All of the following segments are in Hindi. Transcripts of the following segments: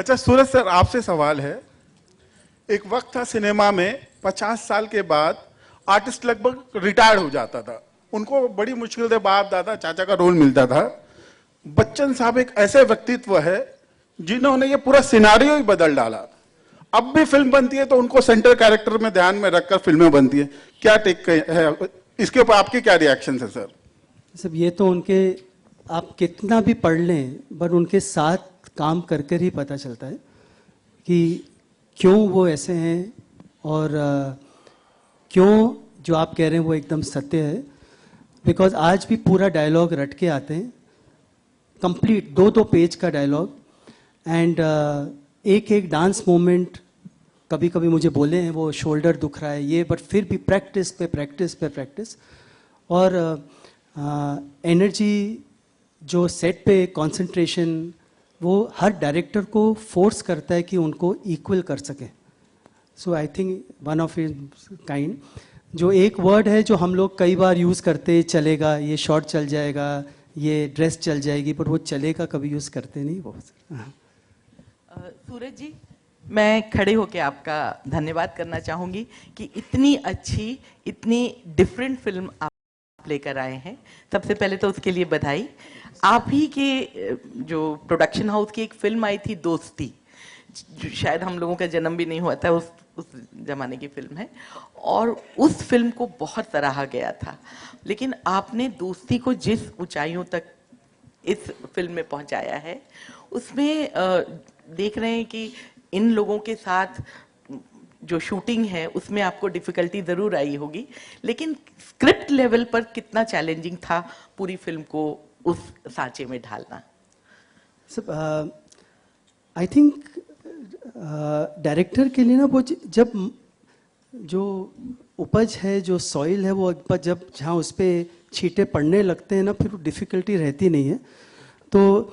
अच्छा सूरज सर, आपसे सवाल है। एक वक्त था सिनेमा में 50 साल के बाद आर्टिस्ट लगभग रिटायर्ड हो जाता था, उनको बड़ी मुश्किल से बाप दादा चाचा का रोल मिलता था। बच्चन साहब एक ऐसे व्यक्तित्व है जिन्होंने ये पूरा सिनारियो ही बदल डाला। अब भी फिल्म बनती है तो उनको सेंटर कैरेक्टर में ध्यान में रखकर फिल्में बनती है। क्या टेक है इसके ऊपर, आपके क्या रिएक्शन है सर? सब ये तो उनके, आप कितना भी पढ़ लें पर उनके साथ काम कर कर ही पता चलता है कि क्यों वो ऐसे हैं। और क्यों जो आप कह रहे हैं वो एकदम सत्य है। बिकॉज आज भी पूरा डायलॉग रट के आते हैं, कंप्लीट 2-2 पेज का डायलॉग। एंड एक एक डांस मोमेंट, कभी कभी मुझे बोले हैं वो शोल्डर दुख रहा है ये, बट फिर भी प्रैक्टिस पे प्रैक्टिस पे प्रैक्टिस। और एनर्जी जो सेट पे कंसंट्रेशन, वो हर डायरेक्टर को फोर्स करता है कि उनको इक्वल कर सके। So I think one of kind, जो एक वर्ड है जो हम लोग कई बार यूज़ करते, चलेगा, ये शॉर्ट चल जाएगा, ये ड्रेस चल जाएगी, पर वो चलेगा कभी यूज़ करते नहीं वो। सूरज जी, मैं खड़े होकर आपका धन्यवाद करना चाहूँगी कि इतनी अच्छी, इतनी डिफरेंट फिल्म आप लेकर आए हैं। सबसे पहले तो उसके लिए बधाई। आप ही के जो प्रोडक्शन हाउस की एक फिल्म आई थी दोस्ती, जो शायद हम लोगों का जन्म भी नहीं हुआ था, उस जमाने की फिल्म है, और उस फिल्म को बहुत सराहा गया था। लेकिन आपने दोस्ती को जिस ऊंचाइयों तक इस फिल्म में पहुंचाया है, उसमें देख रहे हैं कि इन लोगों के साथ जो शूटिंग है उसमें आपको डिफिकल्टी जरूर आई होगी, लेकिन स्क्रिप्ट लेवल पर कितना चैलेंजिंग था पूरी फिल्म को उस सांचे में ढालना? सब आई थिंक डायरेक्टर के लिए ना वो जब जो उपज है, जो सॉइल है, वो जब जहाँ उस पर छींटे पड़ने लगते हैं ना, फिर डिफ़िकल्टी रहती नहीं है। तो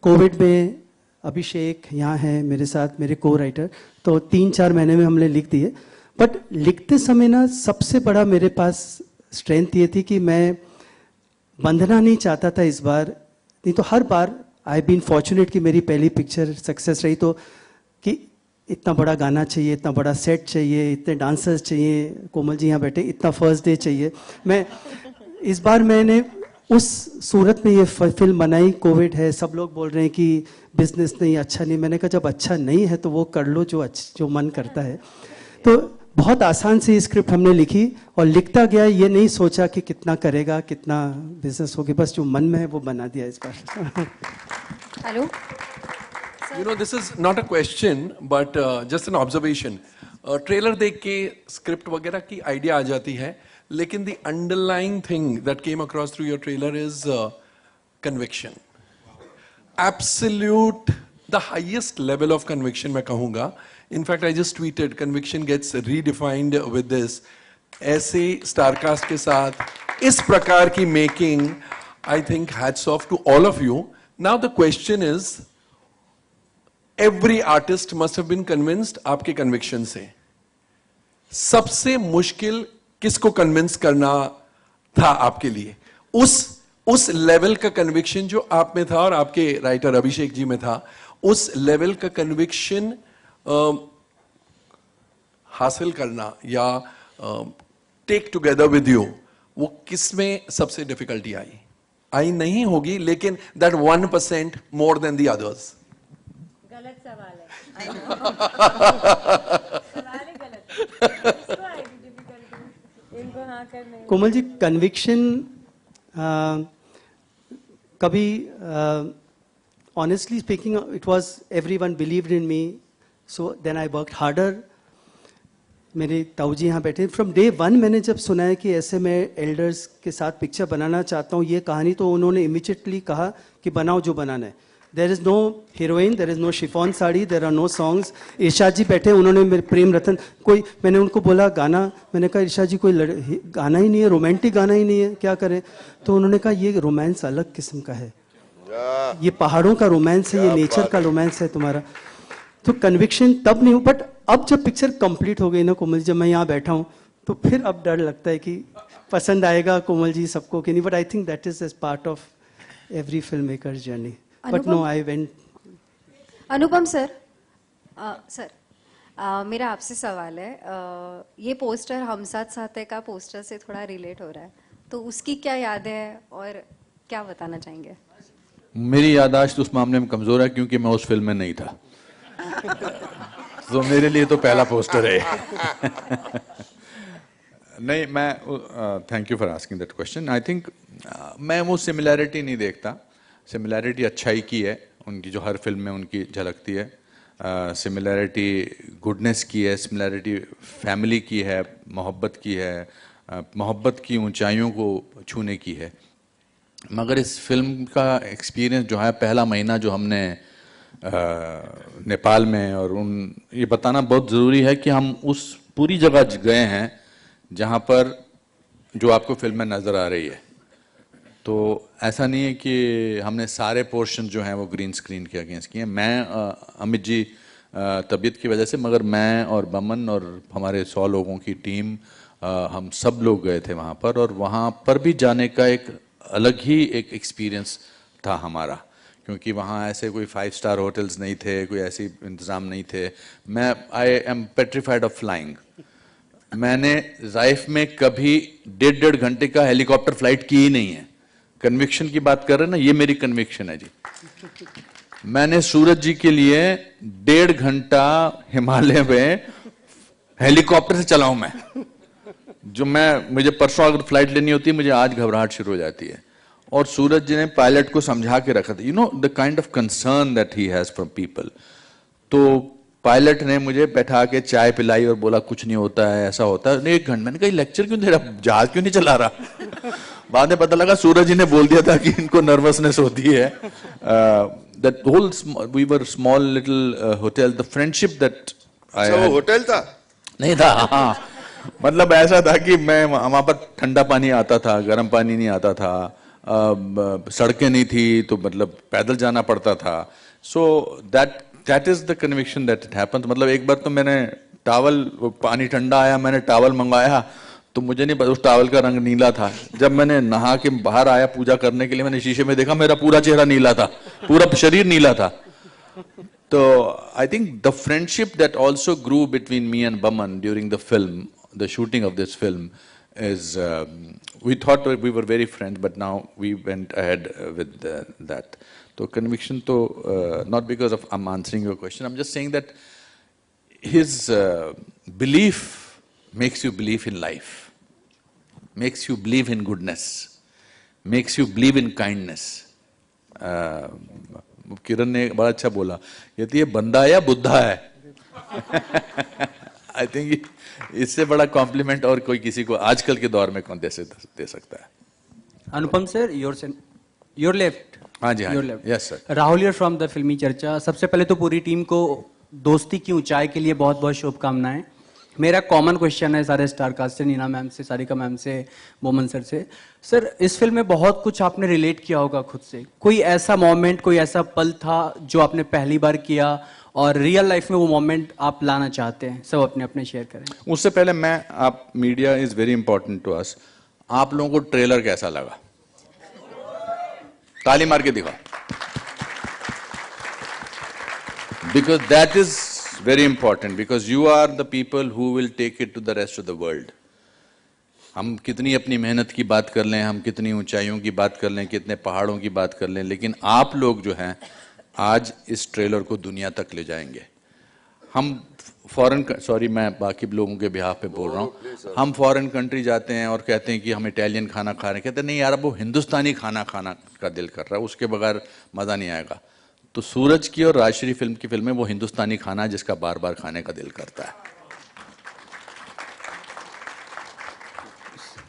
कोविड में अभिषेक यहाँ है मेरे साथ, मेरे को राइटर, तो 3-4 महीने में हमने लिख दिए। बट लिखते समय ना सबसे बड़ा मेरे पास स्ट्रेंथ ये थी कि मैं बंधना नहीं चाहता था इस बार। नहीं तो हर बार आई बीन फॉर्चुनेट कि मेरी पहली पिक्चर सक्सेस रही, तो कि इतना बड़ा गाना चाहिए, इतना बड़ा सेट चाहिए, इतने डांसर्स चाहिए, कोमल जी यहाँ बैठे, इतना फर्स्ट डे चाहिए। मैं इस बार मैंने उस सूरत में ये फिल्म बनाई। कोविड है, सब लोग बोल रहे हैं कि बिजनेस नहीं, अच्छा नहीं। मैंने कहा जब अच्छा नहीं है तो वो कर लो जो मन करता है। तो बहुत आसान से स्क्रिप्ट हमने लिखी और लिखता गया, ये नहीं सोचा कि कितना करेगा, कितना बिजनेस होगी, बस जो मन में है वो बना दिया इस बार। Hello, You know, this is not a question, but just an observation. Trailer देख के स्क्रिप्ट वगैरह की आइडिया आ जाती है, लेकिन the underlying thing that came across through your trailer is conviction. Absolute, the highest level of conviction मैं कहूँगा. In fact, I just tweeted, conviction gets redefined with this. ऐसे स्टारकास्ट के साथ इस प्रकार की making, I think hats off to all of you. Now the question is, every artist must have been convinced आपके conviction से. सबसे मुश्किल किसको कन्विंस करना था आपके लिए? उस लेवल का कन्विक्शन जो आप में था और आपके राइटर अभिषेक जी में था, उस लेवल का कन्विक्शन हासिल करना या टेक टुगेदर विद यू, वो किस में सबसे डिफिकल्टी आई नहीं होगी, लेकिन that 1% more than the others. गलत सवाल है। सवाल ही गलत है। इसको आएगी डिफिकल्टी, इनको हाँ करने। कोमल जी, कन्विक्शन कभी honestly speaking it was everyone believed in me, so then I worked harder. मेरे ताऊ जी यहाँ बैठे, फ्रॉम डे 1 मैंने जब सुना है कि ऐसे मैं एल्डर्स के साथ पिक्चर बनाना चाहता हूँ ये कहानी, तो उन्होंने इमीडिएटली कहा कि बनाओ जो बनाना है। There is no heroine, there is no chiffon sari, there are no songs. Irshad ji बैठे, उन्होंने मेरे प्रेम रतन कोई, मैंने उनको बोला गाना, मैंने कहा इरशाद जी कोई गाना ही नहीं है, रोमांटिक गाना ही नहीं है, क्या करें? तो उन्होंने कहा ये रोमांस अलग किस्म का है, ये पहाड़ों का रोमांस है, ये नेचर का रोमांस है तुम्हारा। तो कन्विक्शन तब नहीं हो, बट अब जब पिक्चर कंप्लीट हो गई ना कोमल, जब मैं यहाँ बैठा हूँ, तो फिर अब डर लगता है कि पसंद आएगा कोमल जी सबको कि नहीं। But I think that is as part of every film makers journey. But no, I went. Anupam sir, sir मेरा आपसे सवाल है। ये पोस्टर हम साथ साथ है का पोस्टर से थोड़ा रिलेट हो रहा है, तो उसकी क्या यादें हैं और क्या बताना चाहेंगे? मेरी याददाश्त उस मामले में कमजोर है क्योंकि मैं उस फिल्म में नहीं था। तो मेरे लिए तो पहला पोस्टर है। नहीं, मैं thank you for asking that question. I think मैं वो सिमिलैरिटी नहीं देखता। सिमिलैरिटी अच्छाई की है, उनकी जो हर फिल्म में उनकी झलकती है। सिमिलैरिटी गुडनेस की है, सिमिलैरिटी फैमिली की है, मोहब्बत की है, मोहब्बत की ऊंचाइयों को छूने की है। मगर इस फिल्म का एक्सपीरियंस जो है, पहला महीना जो हमने नेपाल में, और ये बताना बहुत ज़रूरी है कि हम उस पूरी जगह गए हैं जहाँ पर जो आपको फिल्म में नज़र आ रही है। तो ऐसा नहीं है कि हमने सारे पोर्शन जो हैं वो ग्रीन स्क्रीन के अगेंस्ट किए हैं। मैं अमित जी तबीयत की वजह से, मगर मैं और बमन और हमारे 100 लोगों की टीम, हम सब लोग गए थे वहाँ पर, और वहाँ पर भी जाने का एक अलग ही एक एक्सपीरियंस था हमारा, क्योंकि वहाँ ऐसे कोई 5 स्टार होटल्स नहीं थे, कोई ऐसी इंतज़ाम नहीं थे। I am petrified of flying. मैंने लाइफ में कभी 1.5 घंटे का हेलीकॉप्टर फ्लाइट की ही नहीं है। कन्विक्शन की बात कर रहे हैं ना, ये मेरी कन्विक्शन है जी। मैंने सूरज जी के लिए 1.5 घंटा हिमालय में हेलीकॉप्टर से चला हूं मैं। मुझे परसों अगर फ्लाइट लेनी होती है, मुझे आज घबराहट शुरू हो जाती है। और सूरज जी ने पायलट को समझा के रखा था, you know the kind of concern that he has from people. तो पायलट ने मुझे बैठा के चाय पिलाई और बोला कुछ नहीं होता है, ऐसा होता है। 1 घंटे मैंने कहा लेक्चर क्यों दे रहा, जहाज क्यों नहीं चला रहा। बाद में पता लगा सूरज जी ने बोल दिया था कि इनको नर्वसनेस होती है। That whole we were small little hotel, the friendship that I had. Hotel था नहीं था, हाँ, मतलब ऐसा था कि मैं वहां पर ठंडा पानी आता था, गर्म पानी नहीं आता था, सड़कें नहीं थी, तो मतलब पैदल जाना पड़ता था। So that is the conviction that it happens. मतलब एक बार तो मैंने टावल, पानी ठंडा आया, मैंने टावल मंगवाया, तो मुझे नहीं पता उस टावल का रंग नीला था। जब मैंने नहा के बाहर आया पूजा करने के लिए, मैंने शीशे में देखा, मेरा पूरा चेहरा नीला था, पूरा शरीर नीला था। तो I think the friendship that also grew between me and Boman during the film, the shooting of this film is we thought we were very friends, but now we went ahead with that. So conviction to not because of I'm answering your question, I'm just saying that his belief makes you believe in life, makes you believe in goodness, makes you believe in kindness. किरण ने बड़ा अच्छा बोला, यदि ये बंदा है या बुद्धा है। आई थिंक इससे बड़ा कॉम्प्लीमेंट और कोई किसी को आजकल के दौर में कौन दे सकता है। अनुपम सर, योर लेफ्ट। हाँ जी, हाँ, yes sir. Rahul here from the फिल्मी चर्चा। सबसे पहले तो पूरी टीम को दोस्ती की ऊंचाई के लिए बहुत बहुत शुभकामनाएं। मेरा कॉमन क्वेश्चन है सारे स्टार कास्ट से, नीना मैम से, सारिका मैम से, बोमन सर से। सर, इस फिल्म में बहुत कुछ आपने रिलेट किया होगा खुद से। कोई ऐसा मोमेंट, कोई ऐसा पल था जो आपने पहली बार किया और रियल लाइफ में वो मोमेंट आप लाना चाहते हैं? सब अपने अपने शेयर करें। उससे पहले आप media is very important to us. आप लोगों को ट्रेलर कैसा लगा? ताली मार के दिखाओ, because that is very important, because you are the people who will take it to the rest of the world. हम कितनी अपनी मेहनत की बात कर लें, हम कितनी ऊंचाइयों की बात कर लें, कितने पहाड़ों की बात कर लें, लेकिन आप लोग जो हैं आज इस ट्रेलर को दुनिया तक ले जाएंगे। हम सॉरी मैं बाकी लोगों के बिहाफ पे बोल रहा हूँ, हम फॉरेन कंट्री जाते हैं और कहते हैं कि हम इटालियन खाना खा रहे हैं, कहते हैं नहीं यार, अब वो हिंदुस्तानी खाना खाना का दिल कर रहा है, उसके बगैर मज़ा नहीं आएगा। तो सूरज की और राजश्री फिल्म की फिल्म में वो हिंदुस्तानी खाना है जिसका बार बार खाने का दिल करता है।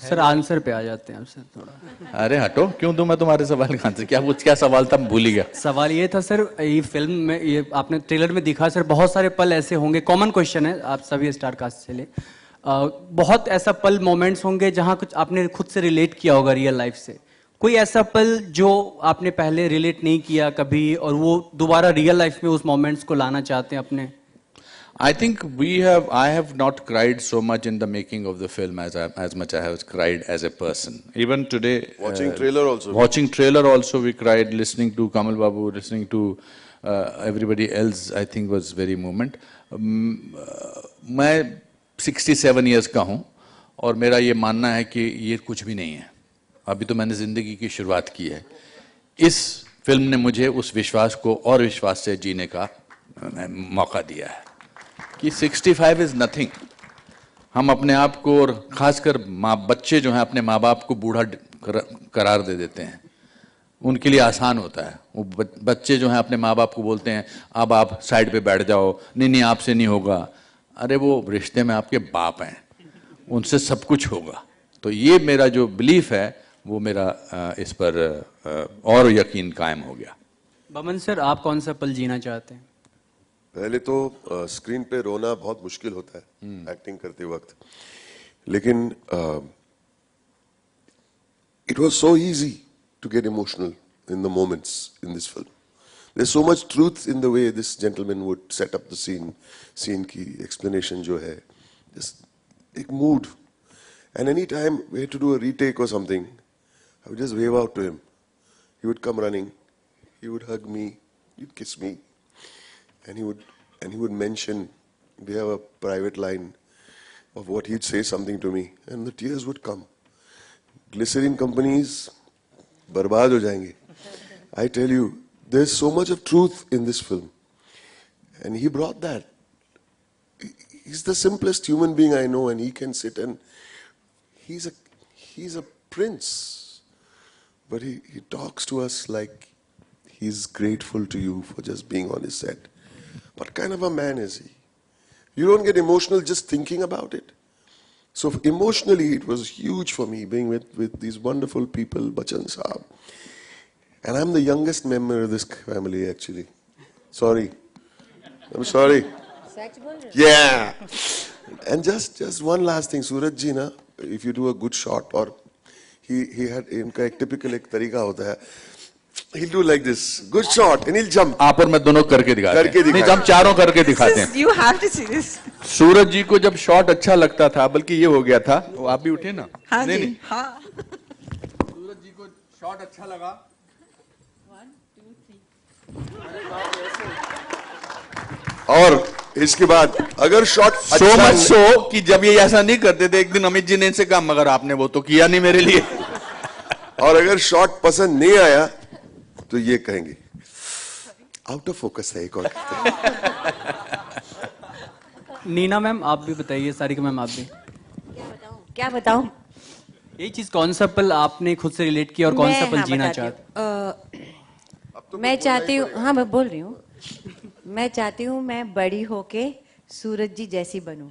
सर, आंसर पे आ जाते हैं आप सर थोड़ा। अरे हटो, क्यों दूं मैं तुम्हारे सवाल का आंसर? क्या सवाल था, भूल ही गया। सवाल ये था सर, ये फिल्म में, ये आपने ट्रेलर में दिखा सर, बहुत सारे पल ऐसे होंगे, कॉमन क्वेश्चन है आप सभी स्टार कास्ट से ले, बहुत ऐसा पल मोमेंट्स होंगे जहां कुछ आपने खुद से रिलेट किया होगा रियल लाइफ से। कोई ऐसा पल जो आपने पहले रिलेट नहीं किया कभी और वो दोबारा रियल लाइफ में उस मोमेंट्स को लाना चाहते हैं अपने? I think I have not cried so much in the making of the film as much I have cried as a person. Even today, watching trailer also we cried, listening to Kamal Babu, listening to everybody else I think was very movement. मैं 67 years का हूँ और मेरा ये मानना है कि ये कुछ भी नहीं है, अभी तो मैंने ज़िंदगी की शुरुआत की है। इस फिल्म ने मुझे उस विश्वास को और विश्वास से जीने का मौका दिया है कि 65 इज़ नथिंग। हम अपने आप को, और ख़ासकर बच्चे जो हैं अपने माँ बाप को बूढ़ा करार दे देते हैं, उनके लिए आसान होता है। वो बच्चे जो हैं अपने माँ बाप को बोलते हैं अब आप साइड पे बैठ जाओ, नहीं आपसे नहीं होगा। अरे वो रिश्ते में आपके बाप हैं, उनसे सब कुछ होगा। तो ये मेरा जो बिलीफ है वो मेरा इस पर और यकीन कायम हो गया। बमन सर, आप कौन सा पल जीना चाहते हैं? पहले तो स्क्रीन पे रोना बहुत मुश्किल होता है एक्टिंग करते वक्त, लेकिन it was so easy to get emotional in the moments in this film. There's so much truth in the way this gentleman would set up the scene की explanation जो है, just एक mood. And any time we had to do a retake or something, I would just wave out to him. He would come running, he would hug me, he'd kiss me, and he would mention, we have a private line of what he'd say something to me, and the tears would come. Glycerin companies बर्बाद हो जाएंगे. I tell you, there's so much of truth in this film, and he brought that. He's the simplest human being I know, and he can sit and he's a prince, but he talks to us like he's grateful to you for just being on his set. What kind of a man is he? You don't get emotional just thinking about it. So emotionally, it was huge for me being with these wonderful people, Bachchan Saab. And I'm the youngest member of this family, actually. Sorry. I'm sorry. Yeah. And just one last thing. Suraj ji, na, if you do a good shot, or he had, इनका एक typical एक तरीका होता है. He'll do like this. Good shot. And he'll jump. आप और मैं दोनों करके दिखाते हैं। नहीं, हम चारों करके दिखाते हैं। You have to see this. सूरज जी को जब शॉट अच्छा लगता था, बल्कि ये हो गया था, वो आप भी उठे ना? हाँ नहीं, जी, नहीं। हाँ। सूरज जी को शॉट अच्छा लगा। 1, 2, 3। और इसके बाद अगर शॉट सो मच सो कि जब ये ऐसा नहीं करते थे, एक दिन अमित जी ने इनसे कहा मगर आपने वो तो किया नहीं मेरे लिए। और अगर शॉट पसंद नहीं आया तो ये कहेंगे आउट ऑफ फोकस है, एक और नीना मैम, आप भी बताइए। सारिका मैम, आप भी। क्या बताऊं? यही चीज, कौन सा पल आपने खुद से रिलेट किया और कौन सा पल जीना चाहते? मैं चाहती हूँ, हाँ मैं बोल रही हूँ, मैं चाहती हूँ मैं बड़ी होके सूरज जी जैसी बनूं।